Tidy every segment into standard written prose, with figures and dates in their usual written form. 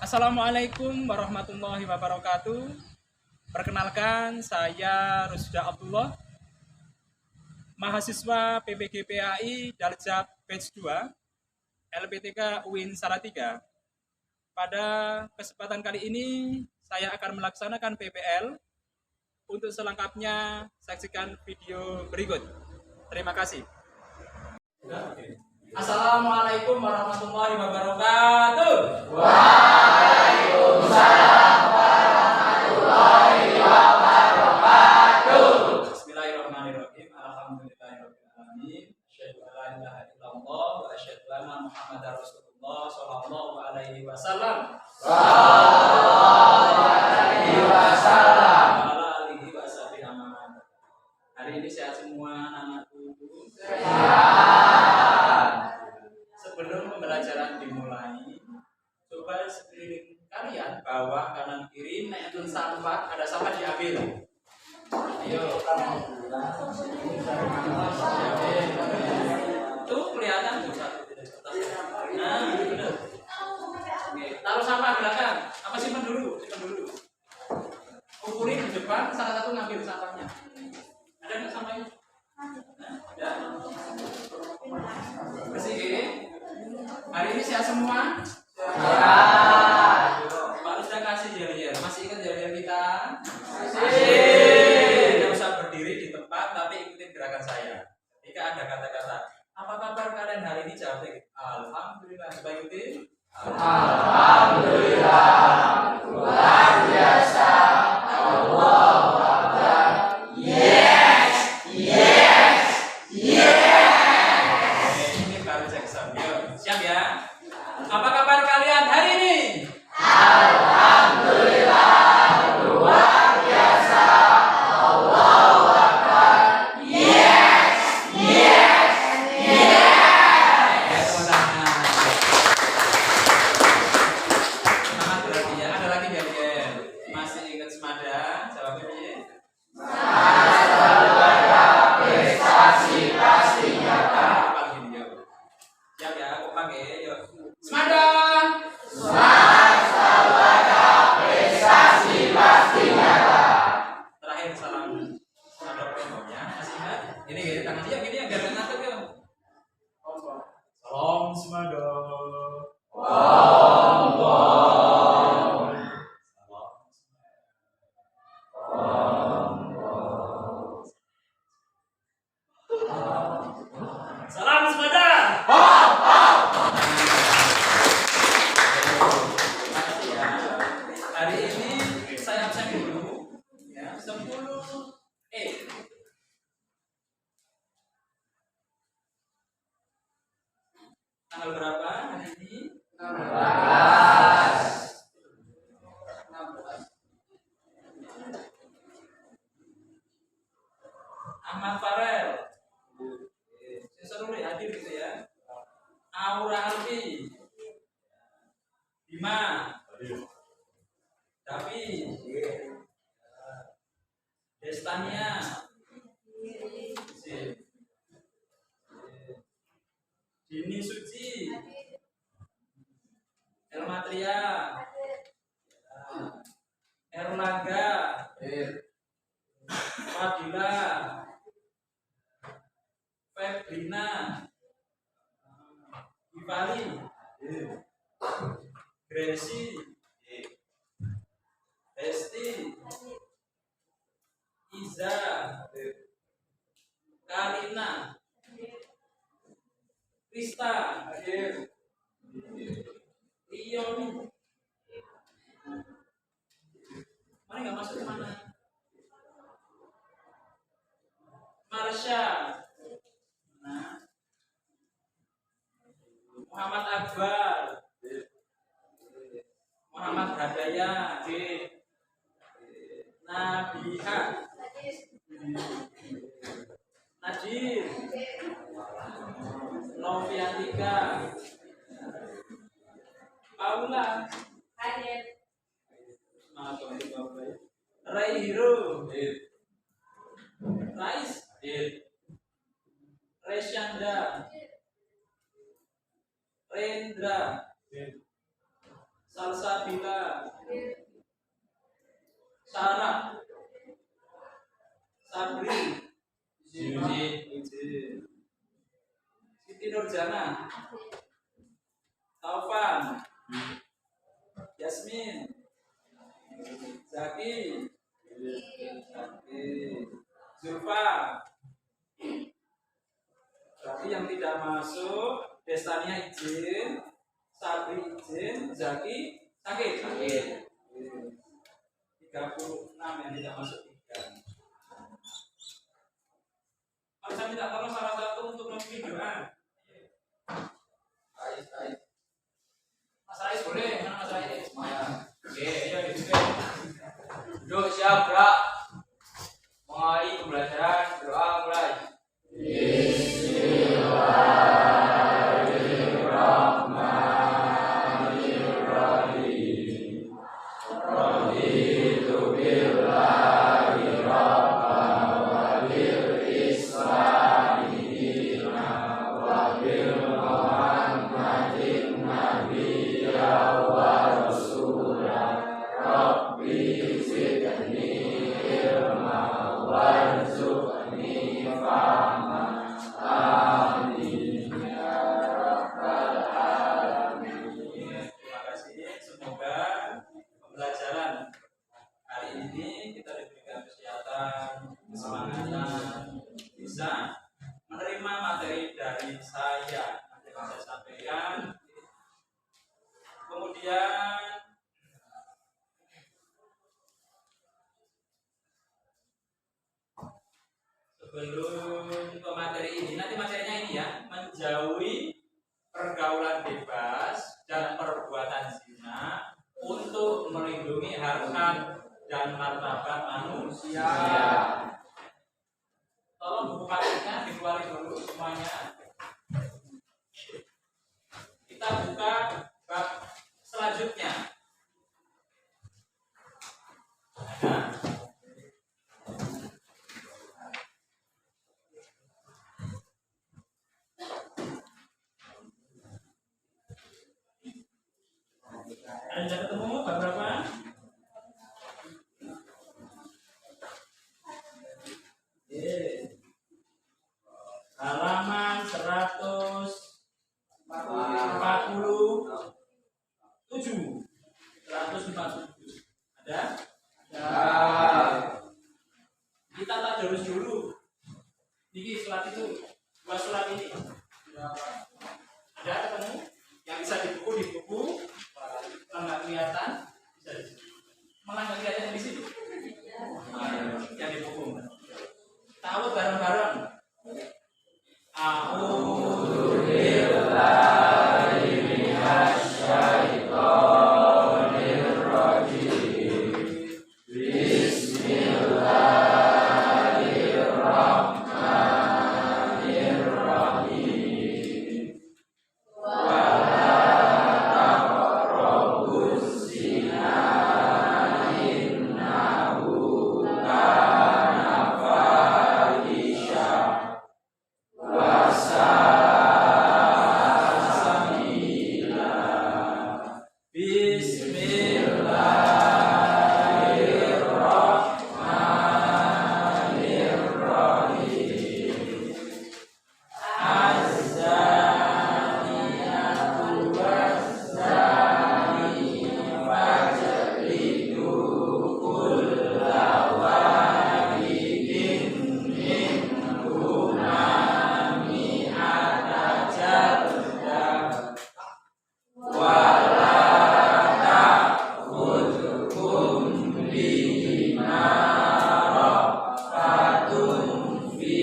Assalamualaikum warahmatullahi wabarakatuh. Perkenalkan, saya Rusda Abdullah, mahasiswa PPG PAI Daljab Batch 2, LPTK UIN Salatiga. Pada kesempatan kali ini, saya akan melaksanakan PPL. Untuk selengkapnya, saksikan video berikut. Terima kasih. Assalamualaikum warahmatullahi wabarakatuh. Waalaikumsalam warahmatullahi wabarakatuh. Bismillahirrahmanirrahim. Alhamdulillahirabbil alamin. Asyhadu an la ilaha illallah wa asyhadu anna Muhammadar Rasulullah sallallahu alaihi wasallam. Sallallahu alaihi wasallam. Ala alihi washabihi aman. Hari ini sehat semua anakku. Sehat. Sebelum pembelajaran dimulai, coba sekeliling kalian bawah kanan kiri naikkan sampah, ada sampah diambil. Ayo. Tuh kelihatan tuh satu di atas. Nah, benar. Oke, taruh sampah belakang. Apa simpan dulu? Simpan dulu. Kumpulin di depan, salah satu ngambil sampahnya. Ada nggak sampahnya? Nah, ada. Bersihin. Hari ini sehat semua? Sehat. Pak Rusda kasih jarian. Masih ingat jarian kita? Masih. Tidak usah berdiri di tempat, tapi ikutin gerakan saya. Jika ada kata-kata, apa kabar kalian hari ini? Jawab lagi. Alhamdulillah. Coba ikutin. Alhamdulillah. Luar biasa. Allahu Akbar. Yes. Yes. Yes. Ini baru Jackson. Yuk, siap ya? Apa kabar kalian hari ini? Alhamdulillah. Luar biasa. Allahu Akbar. Yes. Yes. Yes. Ya, teman-teman. Semangat berarti ya. Ada lagi jarian. Masih ingat semada? Jawabnya ya. Prestasi pasti nyata. Siap ya, aku pakai. Yuk. Semada. Prestasi pasti nyata. Terakhir salam salam promonya. Masih ingat? Gini tangan dia gini ya biar nggak ngantuk ya. Salam semada. Salam semada. Makasih ya. Hari ini saya absen dulu ya 10 tanggal berapa hari ini? 16. Ahmad Farel. Seru nih hadir gitu ya. Aura Alfi. Bima. Tapi Destania. Dini Suci. Elmatria. Erlangga. Fadila. Febrina. Ivali. Gracie. Esti. Iza. Karina. Krista. Rion. Mana nggak masuk kemana? Marsha. Nah. Muhammad Akbar. Muhammad Hadaya. Nabiha. Najir. Noviantika. Paula. Semangat untuk Paula ya. Ray Hiro. Rais. Resyanda. Rendra. Salsa Sabila, Sarah, Sabri, Siti Nurjana, Taufan, Yasmin, Zaki, Zulfa. Berarti yang tidak masuk Destania izin, Sabri izin, Zaki sakit. 36 yang tidak masuk 3. Saya minta tolong salah satu untuk memimpin doa. Mas Rais boleh? Mana Mas Rais? Oke, ya gitu. Duduk siap, gerak. Mulai pembelajaran, doa mulai. Bismillahirrahmanirrahim. Raditu billahi rabban wa bil islami dinan wa bil muhammadin nabiyya wa rasulah. Rabbi zidni ilma warzuqni fahma. Amin ya rabbal alamin. Terima kasih. Semoga pembelajaran hari ini kita diberikan kesehatan, kesemangatan, bisa menerima materi dari saya yang saya sampaikan. Kemudian sebelum ke materi ini, nanti materinya ini ya, menjauhi pergaulan bebas dan perbuatan zina untuk melindungi harkat dan martabat manusia. Tolong buku materinya dikeluarin dulu semuanya. Kita buka bab selanjutnya. Ada Anda ketemu bab berapa? Halaman 147. Ada? Kita tadarus dulu. Niki surat itu, 2 surat ini. Ada ketemu? Yang bisa di buku. Kalau nggak kelihatan, bisa di sini. Malah nggak kelihatan di sini. Yang di buku. Tahu bareng-bareng. A'udzu billahi minasyaitonir rajim. Bismillahirrahmanirrahim. Wala taqrabuz zina innahu kana fahisha wa sa'a sabila. Bismillahirrahmanirrahim. Az-zaniyatu waz-zani fajlidu kulla wahidin minhuma mi'ata jaldah wa la ta'khudhukum bihima rafatun fi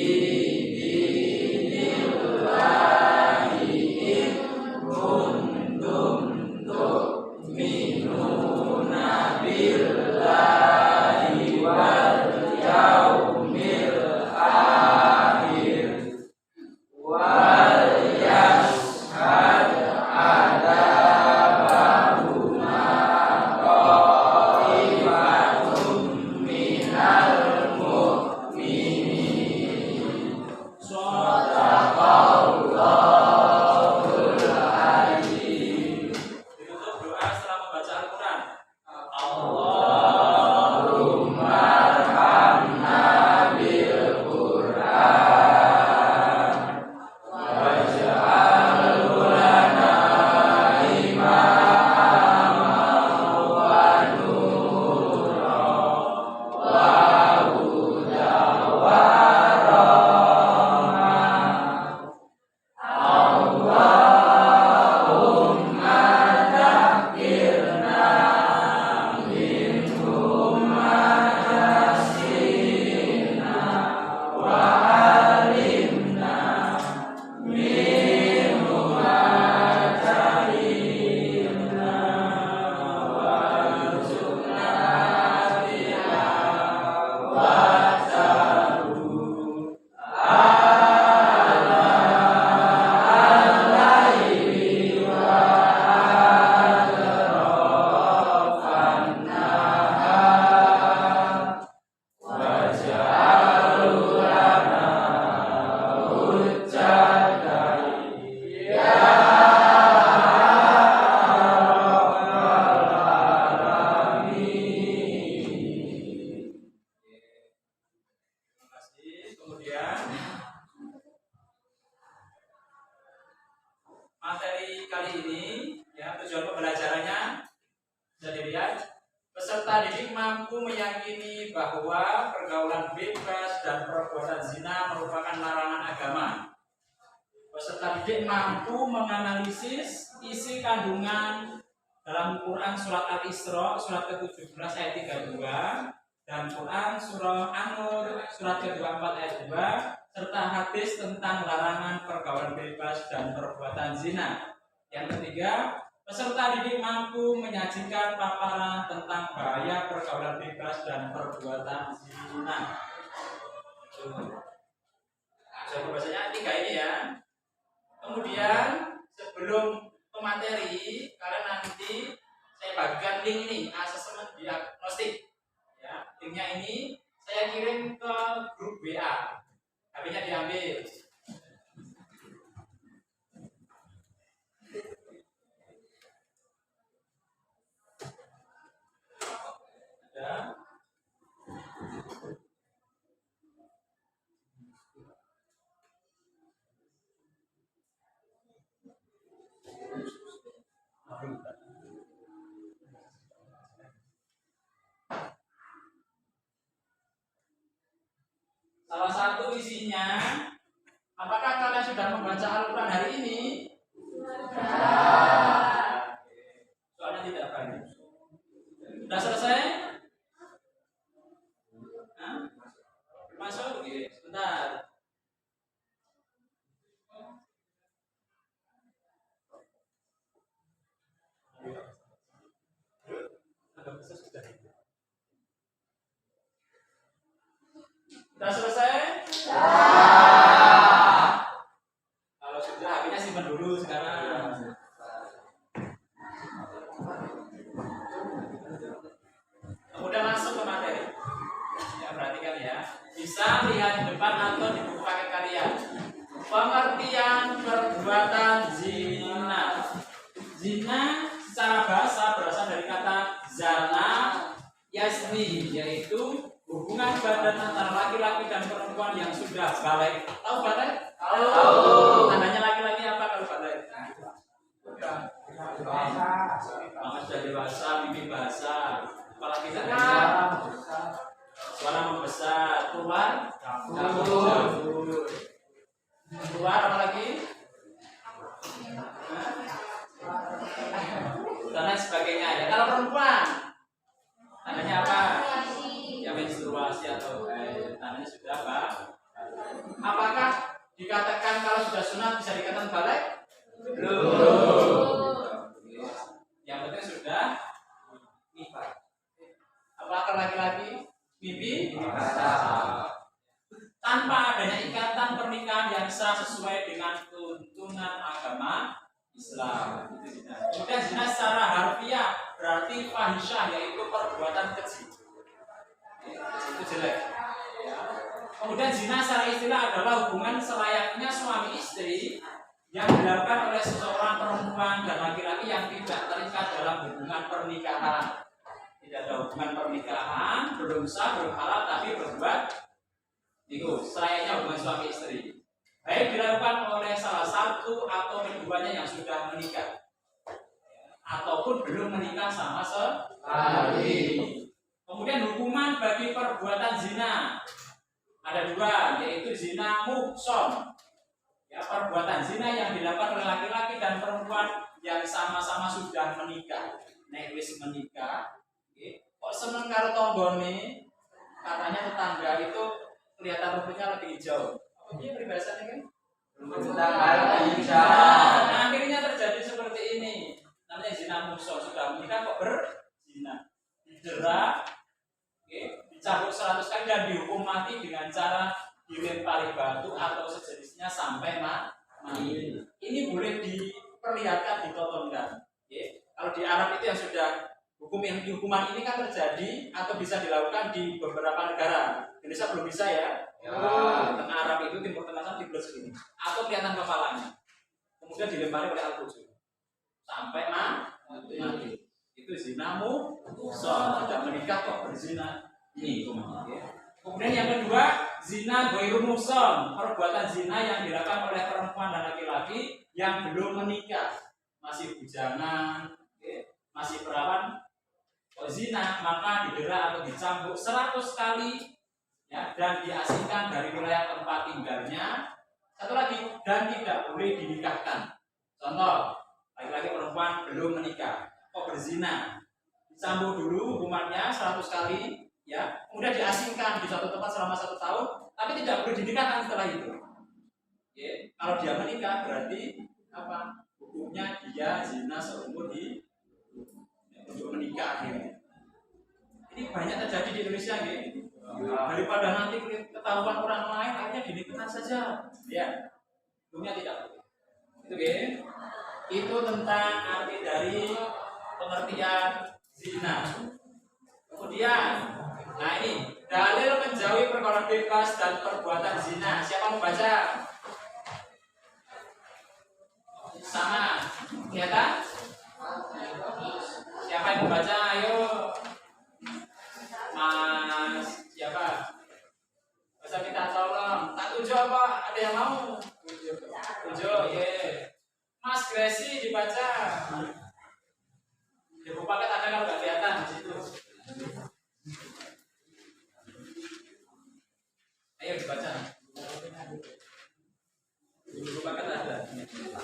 dinillahi in kuntum tu'minuna billahi wal yaumil akhir wal yashhad adabahuma ta'ifatum minal mu'minin. Shadaqallahul azim. Ditutup doa setelah membaca Al-Quran. Kemudian peserta didik mampu meyakini bahwa pergaulan bebas dan perbuatan zina merupakan larangan agama. Peserta didik mampu menganalisis isi kandungan dalam Quran surat Al-Isra surat ke-17 ayat 32 dan Quran surah An-Nur surat ke-24 ayat 2 serta hadis tentang larangan pergaulan bebas dan perbuatan zina. Yang ketiga, peserta didik mampu menyajikan paparan tentang bahaya pergaulan bebas dan perbuatan zina. Saya bahasanya 3 ini ya. Kemudian sebelum ke materi, kalian nanti saya bagikan link ini, asesmen diagnostik. Ya, linknya ini saya kirim ke grup WA. HP-nya diambil. Ada. Salah satu isinya, apakah kalian sudah membaca Al-Quran hari ini? Soalnya tidak banyak. Sudah selesai? Hah? Masuk? Oke, sebentar. Sudah selesai? Kalau sudah, HP-nya simpan dulu sekarang. Kemudian langsung ke materi. Ya, perhatikan ya. Bisa lihat di depan atau di buku paket kalian. Pengertian perbuatan zina. Zina secara bahasa berasal dari kata zana yasni, yaitu hubungan badan antara laki-laki dan perempuan yang sudah balik. Tahu balik? Tahu. Tandanya laki-laki apa kalau balik? Maka sudah dewasa, bibi basah. Apalagi tidak suara membesar, keluar keluar apa lagi? Dan lain sebagainya. Ya, kalau perempuan tandanya apa? Ya, menstruasi atau tandanya sudah apa? Apakah dikatakan kalau sudah sunat bisa dikatakan balik? Belum. Yang penting sudah nifas. Apakah laki-laki mimpi basah? Tanpa adanya ikatan pernikahan yang sah sesuai dengan tuntunan agama Islam. Kemudian zina secara harfiah berarti fahisyah, yaitu perbuatan keji. Itu jelek. Kemudian zina secara istilah adalah hubungan selayaknya suami istri yang dilakukan oleh seseorang perempuan dan laki-laki yang tidak terikat dalam hubungan pernikahan. Tidak ada hubungan pernikahan, belum sah, belum halal, tapi berbuat itu selayaknya hubungan suami istri. Baik dilakukan oleh salah satu atau keduanya yang sudah menikah ataupun belum menikah sama sekali. Kemudian hukuman bagi perbuatan zina ada 2, yaitu zina muhson. Ya, perbuatan zina yang dilakukan oleh laki-laki dan perempuan yang sama-sama sudah menikah. Nek wis menikah, kok seneng karo tonggone, katanya tetangga itu kelihatan rumputnya lebih hijau. Apa dia peribahasannya kan? Tetangga lebih hijau. Nah, akhirnya terjadi seperti ini. Namanya zina muhson, sudah menikah kok berzina. Didera, dicabut 100 kali dan dihukum mati dengan cara dilempari batu atau sejenisnya sampai mati. Ini boleh diperlihatkan, ditontonkan. Kalau di Arab itu yang sudah hukuman ini kan terjadi atau bisa dilakukan di beberapa negara. Indonesia belum bisa ya. Tengah Arab itu Timur Tengah sana dibelah segini atau kelihatan kepalanya. Kemudian dilempari oleh al-fujur sampai mati. Itu zina muhson, sudah menikah kok berzina. Ini kemudian yang kedua, zina ghairu muhson, perbuatan zina yang dilakukan oleh perempuan dan laki-laki yang belum menikah, masih bujangan, masih perawan, zina, maka didera atau dicambuk 100 kali ya, dan diasingkan dari wilayah tempat tinggalnya. Satu lagi, dan tidak boleh dinikahkan. Contoh, laki-laki perempuan belum menikah, kok berzina, dicambuk dulu hukumannya 100 kali ya, kemudian diasingkan di suatu tempat selama 1 tahun, tapi tidak boleh dinikahkan setelah itu. Oke. Kalau dia menikah berarti apa? Hukumnya dia zina seumur hidup untuk menikah akhirnya. Ini banyak terjadi di Indonesia gitu. Daripada nanti ketahuan orang lain, akhirnya dinikahkan saja. Ya, hukumnya tidak boleh. Itu gitu. Itu tentang arti dari pengertian zina. Kemudian, nah ini dalil menjauhi perkara bebas dan perbuatan zina. Siapa mau baca? Sama, kelihatan? Siapa yang mau baca? Ayo, Mas. Siapa? Bisa minta tolong. Tak 7 apa? Ada yang mau? 7, ya. Mas Gresi dibaca. Di buku paket ada kalau nggak kelihatan di situ. Ayo dibaca. Di buku paket ada. Bismillah.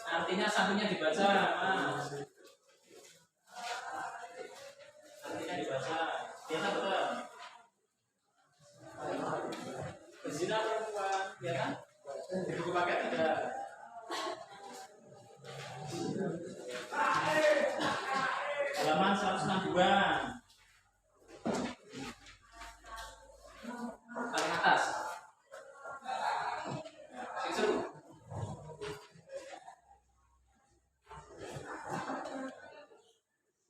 Artinya satunya dibaca, Mas. Artinya dibaca. Biasa betul. Berzina perempuan, ya kan? Di buku paket ada. Halaman 162. Paling atas. Sing seru.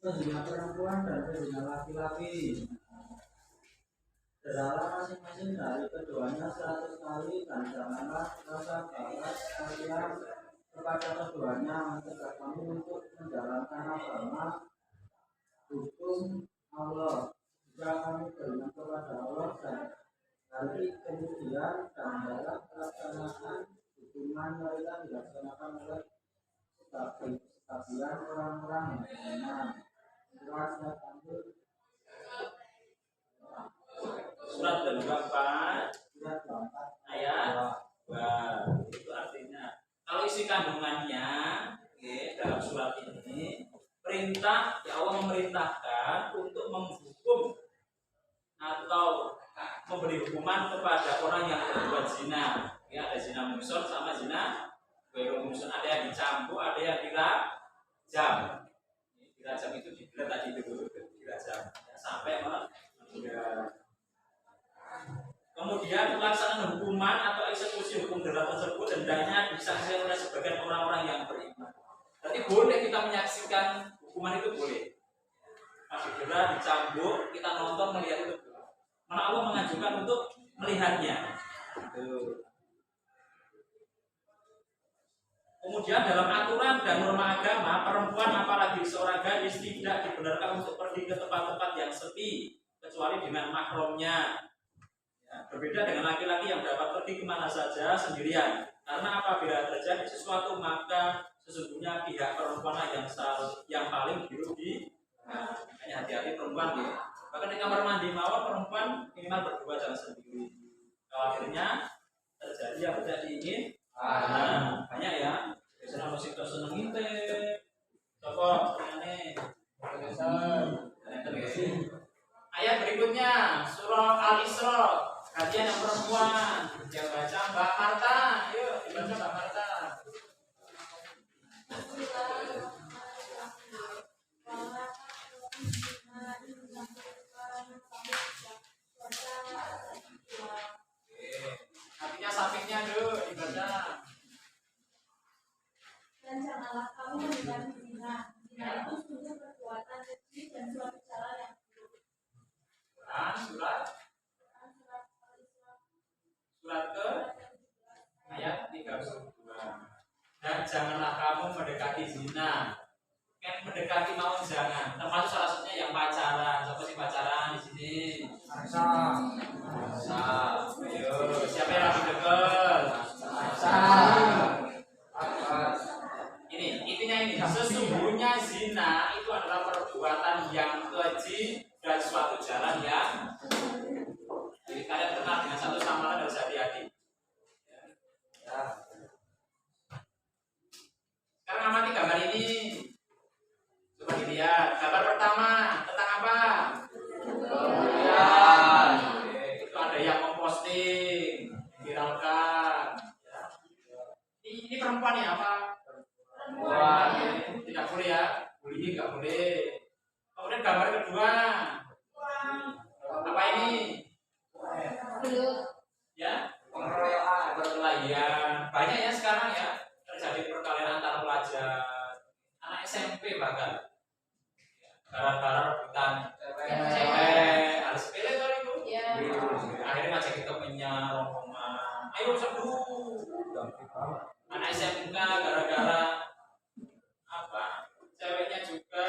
Zina perempuan dan zina laki-laki. Deralah masing-masing dari keduanya 100 kali dan janganlah rasa balas kalian kepada keduanya mencegah kamu untuk menjalankan agama hukum Allah. Jika kamu beriman kepada Allah dan hari kemudian dan dalam pelaksanaan hukuman mereka dilaksanakan oleh sebagian orang-orang yang beriman. Surat Surat 24 ayat 2. Itu artinya kalau isi kandungannya dalam surat ini perintah ya, Allah memerintahkan untuk menghukum atau memberi hukuman kepada orang yang berbuat zina. Ya, ada zina muhson sama zina ghairu muhson, ada yang dicambuk, ada yang dirajam. Dirajam itu dibilang tadi itu dirajam ya, sampai meninggal. Kemudian pelaksanaan hukuman atau eksekusi hukum berat tersebut dendanya disaksikan oleh sebagian orang-orang yang beriman. Jadi boleh kita menyaksikan hukuman itu boleh. Masih didera, dicambuk, kita nonton melihat itu. Mana Allah mengajukan untuk melihatnya. Kemudian dalam aturan dan norma agama, perempuan apalagi seorang gadis tidak dibenarkan untuk pergi ke tempat-tempat yang sepi kecuali dengan mahramnya. Ya, berbeda dengan laki-laki yang dapat pergi kemana saja sendirian. Karena apabila terjadi sesuatu maka sesungguhnya pihak perempuan yang paling dirugi. Nah, makanya hati-hati perempuan ya. Bahkan di kamar mandi mawar perempuan minimal berdua jangan sendiri. Khawatirnya terjadi yang tidak diinginkan. Nah, banyak ya. Biasanya musik seneng ngintip. Coba ini. Ayat berikutnya surah Al-Isra. Kajian yang perempuan yang baca Mbak Marta, yuk dibaca Mbak Marta. Artinya sampingnya dulu dibaca. Dan janganlah kamu mendekati zina. Zina itu sungguh perbuatan keji dan suatu cara yang buruk. Surat ke ayat 32. Dan janganlah kamu mendekati zina. Kan mendekati mau jangan. Termasuk salah satunya yang pacaran. Siapa sih pacaran di sini? Masa. Ayo, siapa yang lagi deket? Masa. Ini intinya ini. Sesungguhnya zina itu adalah perbuatan yang keji dan suatu jalan yang. Jadi kalian kenal dengan satu sama lain harus hati-hati. Ya. Sekarang amati gambar ini. Coba dilihat. Gambar pertama tentang apa? Kemudian itu ada yang memposting, viralkan. Ya. Ini perempuan ya apa? Perempuan. Tidak boleh ya. Bullying nggak boleh. Kemudian gambar kedua. Apa ini? Ya, pengeroyokan, perkelahian. Banyak ya sekarang ya terjadi perkelahian antar pelajar, anak SMP bahkan. Gara-gara rebutan cewek, harus sepele kali itu. Akhirnya ngajakin temennya rombongan. Ayo seduh. Anak SMK gara-gara apa? Ceweknya juga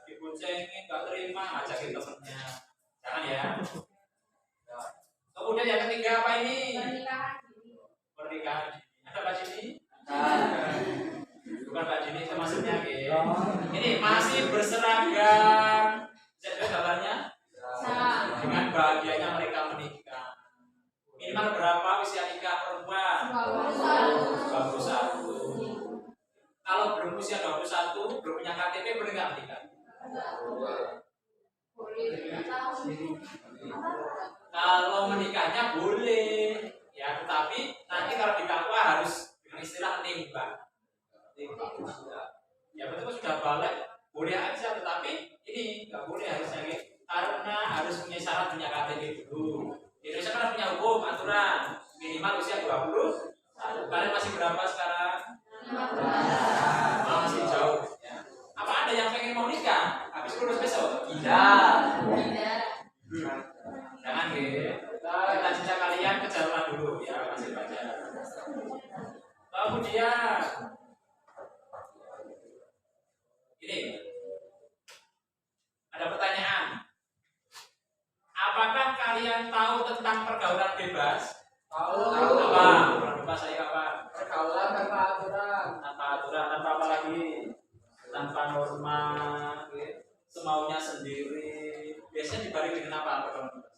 diboncengin, nggak terima, ngajakin temennya. Jangan ya. Kemudian yang ketiga apa ini? Pernikahan. Ada Pak Jini? Bukan Pak Jini, itu maksudnya ini masih berseragam. Bisa lihat gambarnya? Dengan bahagianya mereka menikah. Minimal berapa usia nikah perempuan? 21. Kalau belum usia 21, belum punya KTP, boleh nggak menikah? Kalau menikahnya boleh, ya, tetapi nanti kalau di KUA harus dengan istilah nimbang. Ya betul sudah balik, boleh aja, tetapi ini nggak boleh harusnya karena harus punya syarat punya KTP dulu. Indonesia kan punya hukum aturan minimal usia 20. Kalian masih berapa sekarang? 15. Masih jauh. Ya. Apa ada yang pengen mau nikah? Habis lulus besok? Tidak. Jangan cita-cita kalian kejaruan dulu ya, masih belajar. Kemudian ini ada pertanyaan. Apakah kalian tahu tentang pergaulan bebas? Tahu. Apa? Pergaulan bebas saya apa? Pergaulan tanpa aturan. Tanpa aturan, tanpa apa lagi? Tanpa norma, semaunya sendiri. Biasanya dibarengi dengan apa pergaulan bebas?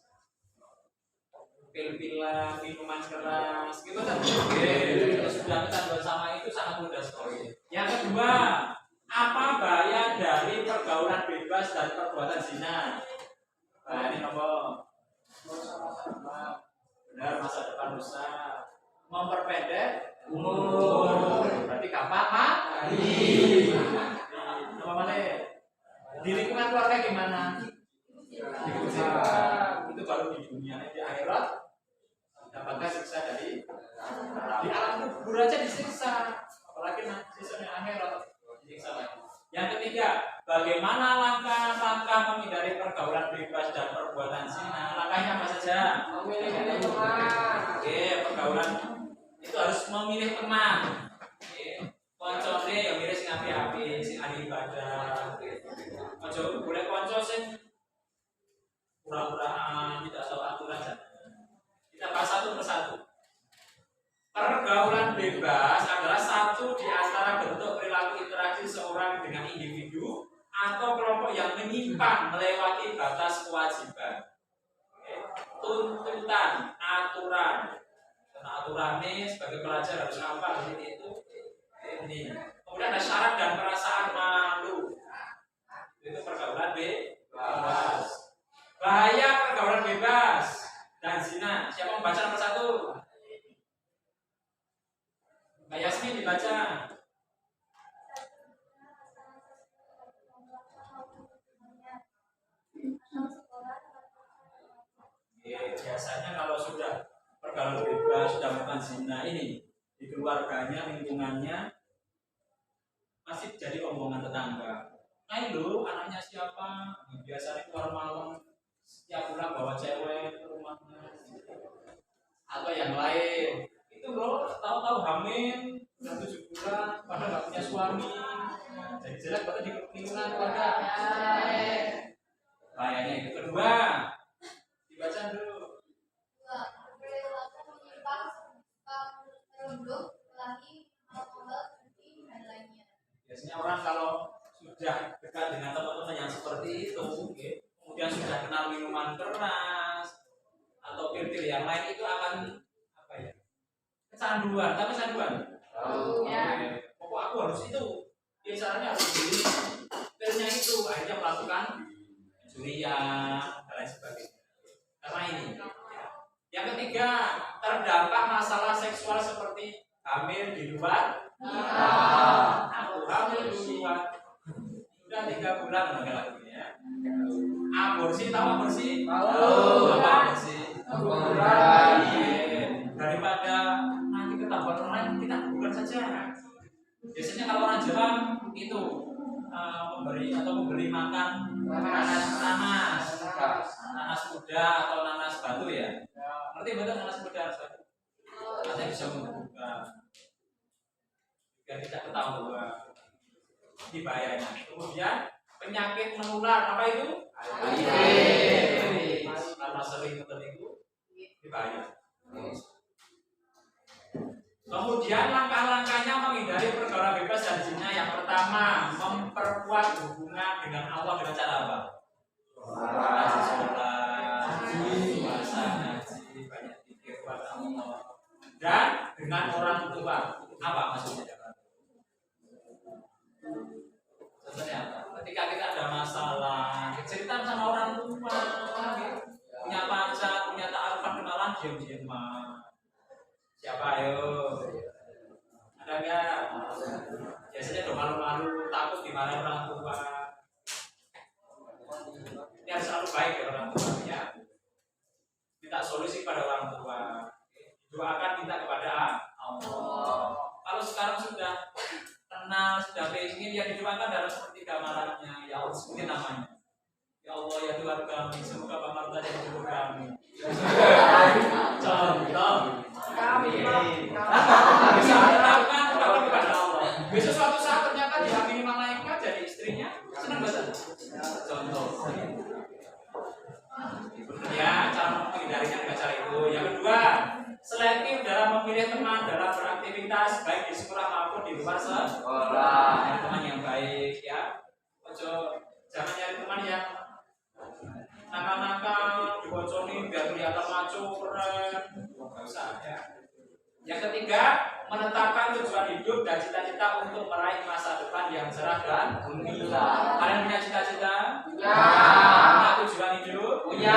Pil-pilan, minuman keras, gitu kan? Terus sudah kecanduan sama itu sangat mudah sekali. Yang kedua, apa bahaya dari pergaulan bebas dan perbuatan zina? Nah, ini nomor benar, masa depan rusak, memperpendek umur, berarti kapan mati. Nomor mana? Di lingkungan keluarga gimana? Itu baru di dunia, di akhirat dapatkan siksa dari di alam kubur aja disiksa, apalagi nanti siksa akhirat disiksa lagi. Yang ketiga, bagaimana langkah-langkah menghindari pergaulan bebas dan perbuatan zina? Langkahnya apa saja? Memilih teman. Oke, pergaulan itu harus memilih teman. Oke, koncone yang milih sing api-api, sing ahli ibadah. Ojo boleh konco sing pura-puraan, tidak tahu aturan. Kita bahas satu persatu. Pergaulan bebas adalah satu di antara bentuk perilaku interaksi seorang dengan individu atau kelompok yang menyimpang melewati batas kewajiban. Tuntutan, aturan. Karena aturan ini sebagai pelajar harus apa, itu ini. Kemudian ada syarat dan perasaan malu. Itu pergaulan bebas. Bahaya pergaulan bebas dan zina. Siapa membaca nomor 1? Mbak Yasmin dibaca. Biasanya kalau sudah pergaulan bebas, sudah melakukan zina ini di keluarganya, lingkungannya masih jadi omongan tetangga. Nah lu anaknya siapa? Biasanya keluar malam setiap bulan bawa cewek ke rumahnya. Atau yang lain. Itu loh, tahu-tahu hamil udah 7 bulan, padahal nggak punya suami. Jadi jelek berarti di lingkungan keluarga. Bahayanya itu. Kedua, dibaca dulu. Perilaku menyimpang, merunduk, lagi, alkohol, drinking, dan lainnya. Biasanya orang kalau sudah dekat dengan teman-teman yang seperti itu, kemudian sudah kenal minuman keras atau pil-pil yang lain, itu akan apa ya? Kecanduan, tapi kecanduan. Pokok aku harus itu. Biasanya harus beli pilnya itu, akhirnya melakukan curian dan lain sebagainya. Karena ini. Yang ketiga, terdampak masalah seksual seperti hamil di luar. Aku hamil di luar. Sudah 3 bulan mengenal lagunya. Aborsi, tahu aborsi? Tahu. Apa aborsi? Daripada nanti ketahuan orang lain, kita bukan saja. Biasanya kalau orang Jawa itu memberi makan nanas muda atau nanas batu ya. Ngerti betul nanas muda nanas batu? Katanya bisa membuka. Biar tidak ketahuan. Ini bahayanya. Kemudian penyakit menular apa itu? HIV. Karena sering tertipu, ini bahaya. Kemudian langkah-langkahnya menghindari pergaulan bebas dan zina. Yang pertama, memperkuat hubungan dengan Allah dengan cara apa? Rajin sholat, puasa, ngaji, banyak zikir kepada Allah, dan dengan orang tua. Apa maksudnya? Contohnya apa? Ketika kita ada masalah, cerita sama orang tua, punya pacar, punya ta'arufan kenalan, diam-diam. Siapa ayo? Ada nggak? Biasanya udah malu-malu, takut dimarahin orang tua. Ini harus selalu baik ya orang tua ya. Minta solusi pada orang tua. Doakan minta kepada Allah. Kalau sekarang sudah kenal, sudah ingin yang didoakan dalam seperti gambarannya. Ya Allah, sebutin namanya. Ya Allah ya Tuhan kami, semoga Bapak tadi hidup kami. Contoh. Bisa lakukan kepada Allah. Besok suatu saat ternyata diamini malaikat jadi istrinya, senang banget. Contoh. Ya, cara menghindarinya dengan cara itu. Yang kedua, selektif dalam memilih teman dalam beraktivitas baik di sekolah maupun di luar sekolah. Nyari teman yang baik ya. Jangan nyari teman yang nakal-nakal, diboconi biar kelihatan maco, keren. Nggak usah ya. Yang ketiga, menetapkan tujuan hidup dan cita-cita untuk meraih masa depan yang cerah dan gemilang. Kalian punya cita-cita? Punya. Punya tujuan hidup? Punya.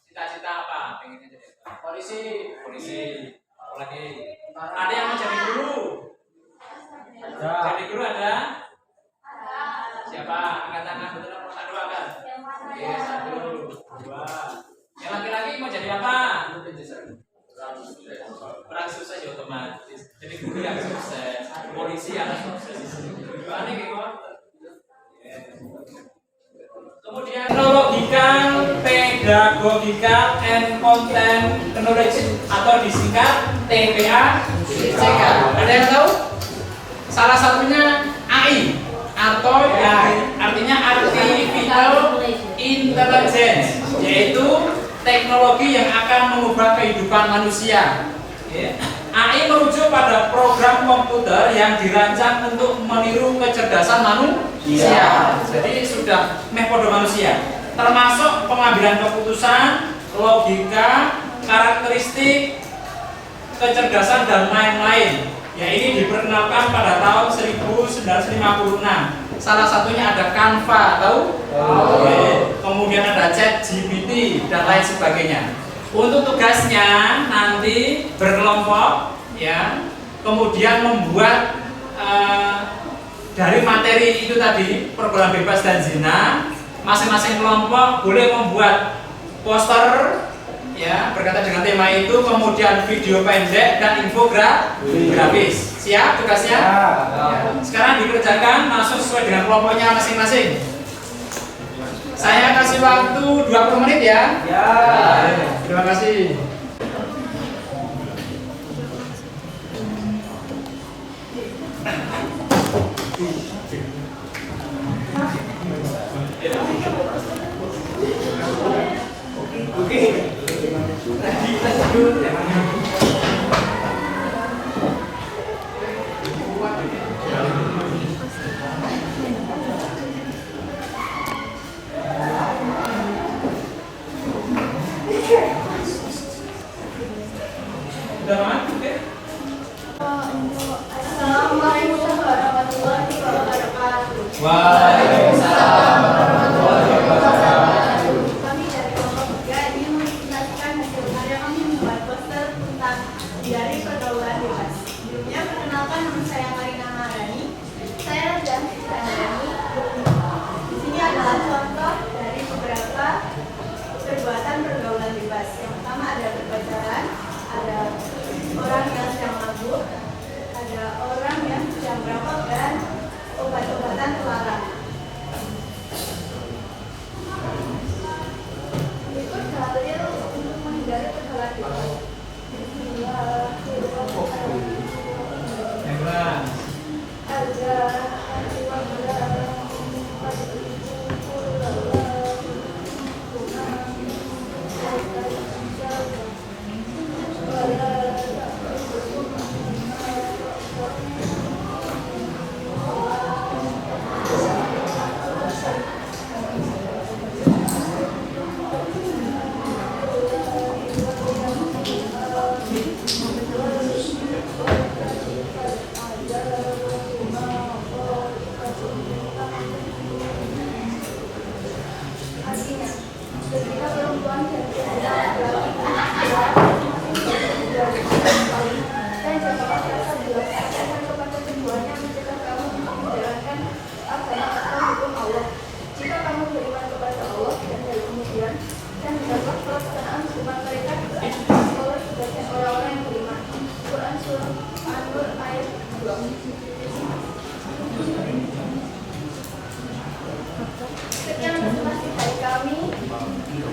Cita-cita apa? Pengennya jadi apa? Polisi. Apa lagi? Ada yang mau jadi guru? Ada. Jadi guru ada? Siapa? Angkat tangan, betul nomor 1 kan? Oke, 1, 2. Yang laki-laki mau jadi apa? Orang sukses ya otomatis. Jadi guru yang sukses, polisi yang sukses. Aneh gitu. Kemudian teknological, pedagogical, and content knowledge atau disingkat TPA. Ada yang tahu? Salah satunya AI atau ya artinya artificial intelligence, yaitu teknologi yang akan mengubah kehidupan manusia. AI merujuk pada program komputer yang dirancang untuk meniru kecerdasan manusia. Jadi sudah meh-podo manusia, termasuk pengambilan keputusan, logika, karakteristik, kecerdasan dan lain-lain. Ya, ini diperkenalkan pada tahun 1956. Salah satunya ada Canva, tahu? Kemudian ada ChatGPT dan lain sebagainya. Untuk tugasnya nanti berkelompok, ya, kemudian membuat dari materi itu tadi, pergaulan bebas dan zina. Masing-masing kelompok boleh membuat poster, ya, berkaitan dengan tema itu, kemudian video pendek dan infografis. Siap tugasnya? Ya. Sekarang dikerjakan langsung sesuai dengan kelompoknya masing-masing. Saya kasih waktu 20 menit ya. Ya. Terima kasih. Assalamualaikum warahmatullahi wabarakatuh. Waalaikumsalam warahmatullahi wabarakatuh. Kami dari kelompok 3 ingin mempresentasikan hasil karya kami membuat poster tentang dari pergaulan bebas. Sebelumnya perkenalkan, nama saya Marina Maharani. Saya dan Sisrani. Di sini adalah contoh dari beberapa perbuatan pergaulan bebas. Yang pertama ada berpacaran, ada orang yang sedang mabuk, ada orang yang sedang merokok dan obat-obatan terlarang. Berikut dalil untuk menghindari pergaulan bebas. Artinya, ketika perempuan dan dan jangka rasa dilaksanakan kepada keduanya mencegah kamu untuk menjalankan agama atau hukum Allah. Jika kamu beriman kepada Allah dan hari kemudian dan mendapat pelaksanaan hukuman mereka oleh sebagian orang-orang yang beriman. Quran surah An-Nur ayat 2. Sekian presentasi dari kami.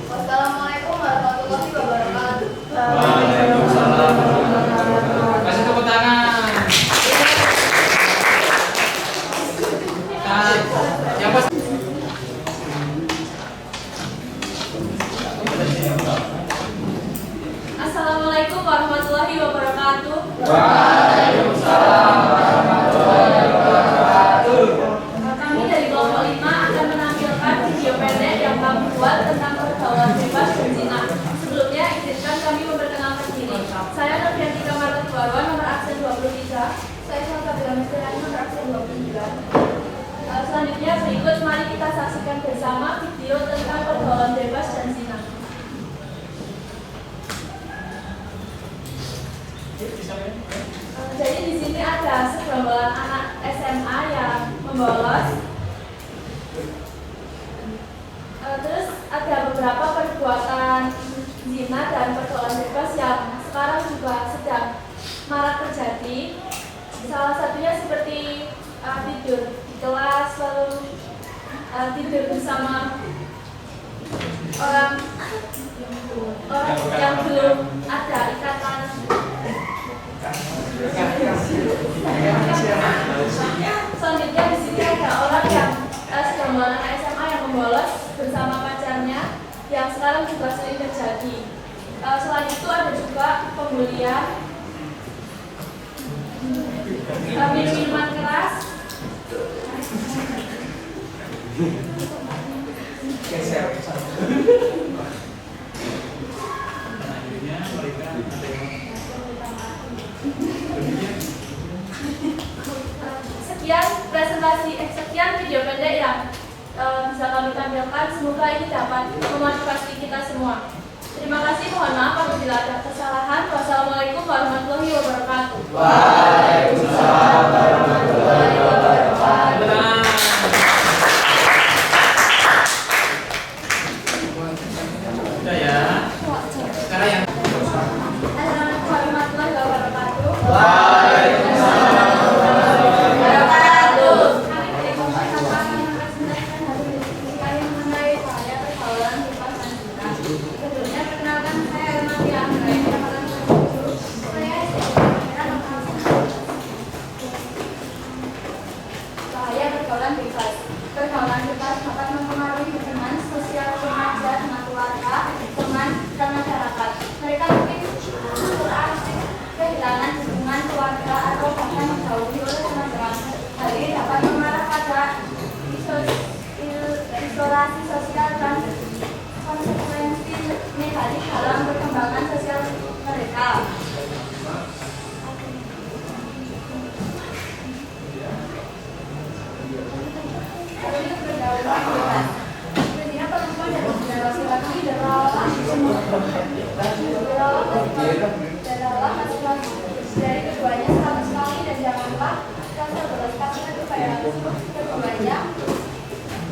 Wassalamualaikum warahmatullahi wabarakatuh. Waalaikumsalam. Kasih tepuk tangan. Yang pas. Assalamualaikum warahmatullahi wabarakatuh. Waalaikumsalam warahmatullahi wabarakatuh. Kami dari kelompok 5 akan menampilkan video pendek yang kami buat tentang pergaulan bebas dan zina. Sebelumnya, izinkan kami memperkenalkan diri. Saya Nurdiantika Marta Warwan, nomor absen 23. Saya Salsabila Mestirani, nomor absen 29. Selanjutnya berikut mari kita saksikan bersama video tentang pergaulan bebas dan zina. Jadi di sini ada segerombolan anak SMA yang membolos. Terus ada beberapa perbuatan zina dan pergaulan bebas yang sekarang juga sedang marak terjadi. Salah satunya seperti tidur di kelas, lalu tidur bersama orang yang belum ada ikatan. Selanjutnya di sini ada orang yang segerombolan anak SMA yang membolos bersama pacar yang sekarang juga sering terjadi. Selain itu ada juga pembulian, minuman keras, sekian video pendek yang bisa kami tampilkan. Semoga ini dapat memotivasi kita semua. Terima kasih, mohon maaf apabila ada kesalahan. Wassalamualaikum warahmatullahi wabarakatuh. Waalaikumsalam warahmatullahi wabarakatuh. Udah ya. Sekarang yang Assalamualaikum warahmatullahi wabarakatuh. Waalaikumsalam warahmatullahi wabarakatuh. Kami dari Komisi Sampah merepresentasikan hasil diskusi kami mengenai bahaya pergaulan bebas dan zina. Sebelumnya perkenalkan, saya Elmati Anggrain, angkatan 27. Saya bahaya pergaulan bebas. Pergaulan bebas dapat mempengaruhi hubungan sosial remaja dengan keluarga, teman, dan masyarakat. Mereka mungkin berasing kehilangan hubungan keluarga atau bahkan dijauhi oleh teman-teman. Hal ini dapat mengarah pada isolasi sosial dan konsekuensi negatif dalam perkembangan sosial mereka. Pergaulan bebas. Sebenarnya perempuan dan laki-laki adalah dari keduanya sama sekali, dan janganlah rasa belas kasihan kepada keduanya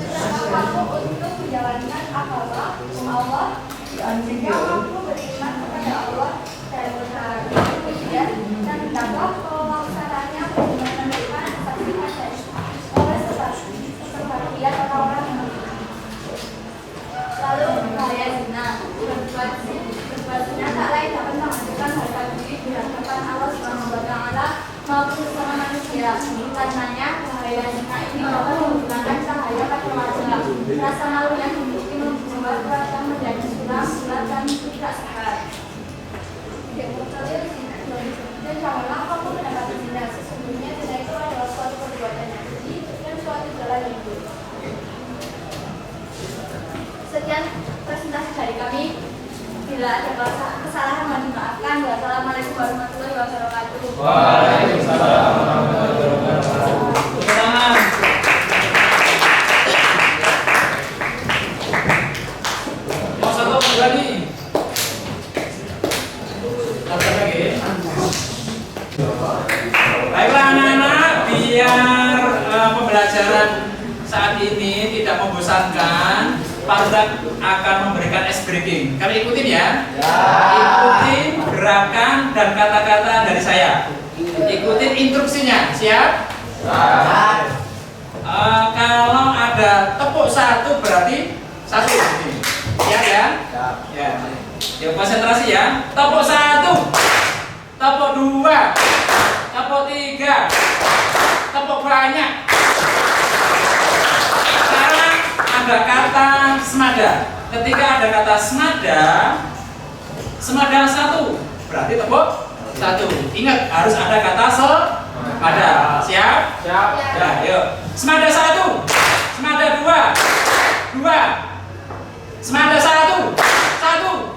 serta mampu untuk menjalankan agama Allah yang mampu beriman kepada Allah dan berharap kemudian dan dapat pelaksanaannya menerima saksikan oleh sebagian orang-orang yang lalu bahaya zina. Berbuat zina tak lain dapat menghancurkan harga diri di hadapan Allah Subhanahu wa Ta'ala maupun sesama manusia. Karenanya bahaya zina ini dapat menghilangkan cahaya pada wajah. Rasa malu yang dimiliki membuat wajah menjadi suram, gelap, dan tidak sehat. Dan janganlah kamu mendapati zina. Sesungguhnya zina itu adalah suatu perbuatan yang keji dan suatu jalan hidup. Sekian presentasi dari kami. Bila ada kesalahan mohon dimaafkan. Wassalamualaikum warahmatullahi wabarakatuh. Waalaikumsalam warahmatullahi wabarakatuh. Tangan. Mau satu dua nih. Satu lagi. Baiklah anak-anak, biar pembelajaran saat ini tidak membosankan, Pak Ustadz akan memberikan ice breaking. Kalian ikutin ya? Ikutin gerakan dan kata-kata dari saya. Ikutin instruksinya. Siap? Kalau ada tepuk satu berarti satu. Siap ya? Ya. Ya, konsentrasi ya. Tepuk satu, tepuk dua, tepuk tiga, tepuk banyak. Sekarang ada kata semada. Ketika ada kata semada, semada satu berarti tepuk satu. Ingat harus ada kata semada. Siap? Siap. Ya, yuk. Semada satu, semada dua, dua. Semada satu, satu.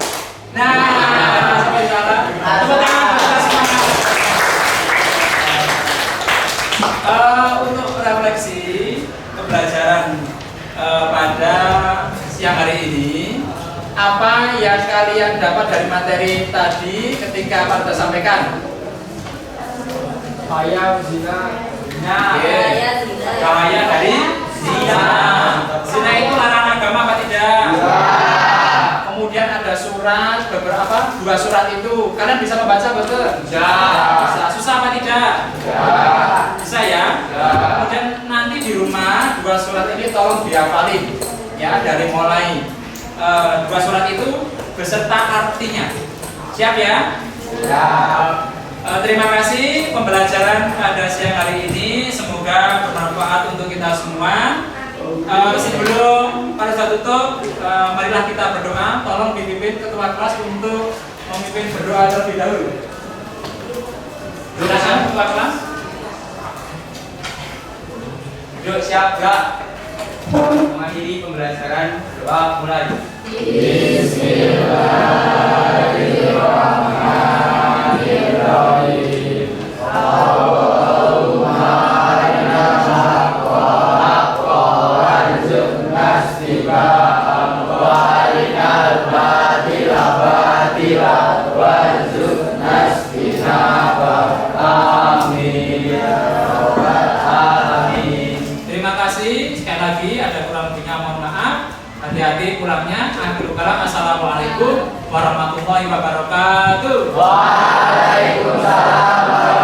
Nah, sampai salah. Tepuk tangan kita semangat. Untuk refleksi pembelajaran pada siang hari ini, apa yang kalian dapat dari materi tadi ketika Pak sudah sampaikan? Bahaya zina. Bahaya dari zina. Zina itu larangan agama apa tidak? Kemudian ada surat, beberapa dua surat itu. Kalian bisa membaca betul? Bisa. Susah apa tidak? Bisa ya? Kemudian nanti di rumah dua surat ini tolong dihafalin ya, dari mulai dua surat itu beserta artinya. Siap ya? Terima kasih pembelajaran pada siang hari ini. Semoga bermanfaat untuk kita semua. Sebelum pada saat tutup, marilah kita berdoa. Tolong dipimpin ketua kelas untuk memimpin berdoa terlebih dahulu. Silakan ketua kelas. Duduk siap gerak. Mengakhiri pembelajaran, doa mulai. Bismillahirrahmanirrahim. Allahumma arina haqqa warzuqna ittiba'ah wa arina al-batila batila warzuqna ijtinabah. Amin ya rabbal alamin. Terima kasih. Sekali lagi ada kurang lebihnya mohon maaf. Hati-hati pulangnya. Akhirul kalam. Assalamualaikum warahmatullahi wabarakatuh. Waalaikumsalam.